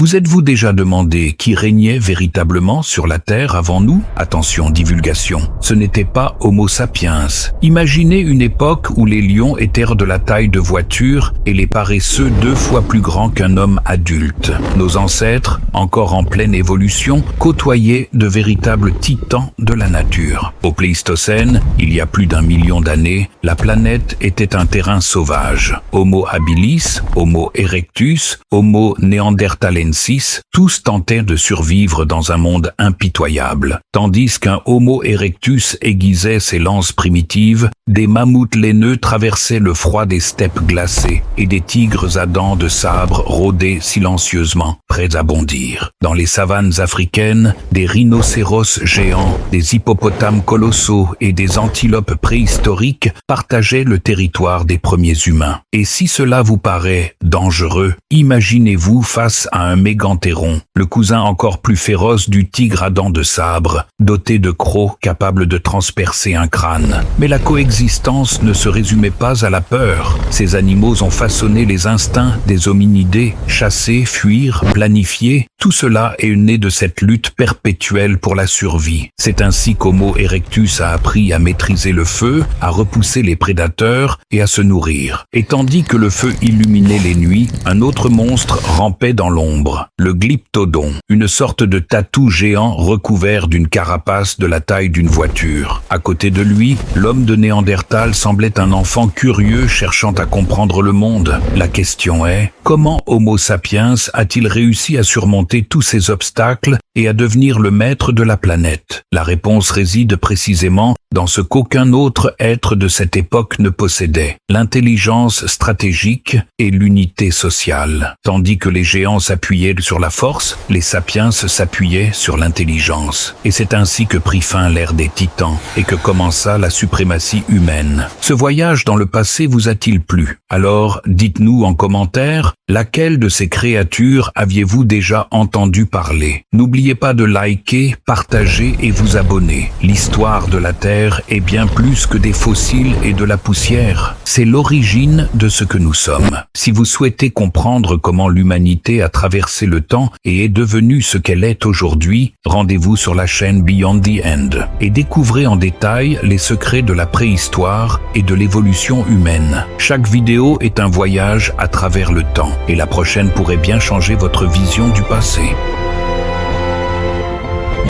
Vous êtes-vous déjà demandé qui régnait véritablement sur la Terre avant nous? Attention, divulgation, ce n'était pas Homo sapiens. Imaginez une époque où les lions étaient de la taille de voitures et les paresseux 2 fois plus grands qu'un homme adulte. Nos ancêtres, encore en pleine évolution, côtoyaient de véritables titans de la nature. Au Pléistocène, il y a plus d'1 million d'années, la planète était un terrain sauvage. Homo habilis, Homo erectus, Homo neanderthalensis, tous tentaient de survivre dans un monde impitoyable. Tandis qu'un Homo erectus aiguisait ses lances primitives, des mammouths laineux traversaient le froid des steppes glacées et des tigres à dents de sabre rôdaient silencieusement, prêts à bondir. Dans les savanes africaines, des rhinocéros géants, des hippopotames colossaux et des antilopes préhistoriques partageaient le territoire des premiers humains. Et si cela vous paraît dangereux, imaginez-vous face à un méganthéron, le cousin encore plus féroce du tigre à dents de sabre, doté de crocs capables de transpercer un crâne. Mais la coexistence ne se résumait pas à la peur. Ces animaux ont façonné les instincts des hominidés, chasser, fuir, planifier. Tout cela est né de cette lutte perpétuelle pour la survie. C'est ainsi qu'Homo erectus a appris à maîtriser le feu, à repousser les prédateurs et à se nourrir. Et tandis que le feu illuminait les nuits, un autre monstre rampait dans l'ombre, le glyptodon, une sorte de tatou géant recouvert d'une carapace de la taille d'une voiture. À côté de lui, l'homme de Néandertal semblait un enfant curieux cherchant à comprendre le monde. La question est, comment Homo sapiens a-t-il réussi à surmonter tous ces obstacles et à devenir le maître de la planète? La réponse réside précisément dans ce qu'aucun autre être de cette époque ne possédait, l'intelligence stratégique et l'unité sociale. Tandis que les géants s'appuyaient sur la force, les sapiens s'appuyaient sur l'intelligence. Et c'est ainsi que prit fin l'ère des titans et que commença la suprématie humaine. Ce voyage dans le passé vous a-t-il plu? Alors, dites-nous en commentaire, laquelle de ces créatures aviez-vous déjà entendu parler? N'oubliez pas de liker, partager et vous abonner. L'histoire de la Terre est bien plus que des fossiles et de la poussière. C'est l'origine de ce que nous sommes. Si vous souhaitez comprendre comment l'humanité a traversé le temps et est devenue ce qu'elle est aujourd'hui, rendez-vous sur la chaîne Beyond the End et découvrez en détail les secrets de la préhistoire et de l'évolution humaine. Chaque vidéo est un voyage à travers le temps et la prochaine pourrait bien changer votre vision du passé.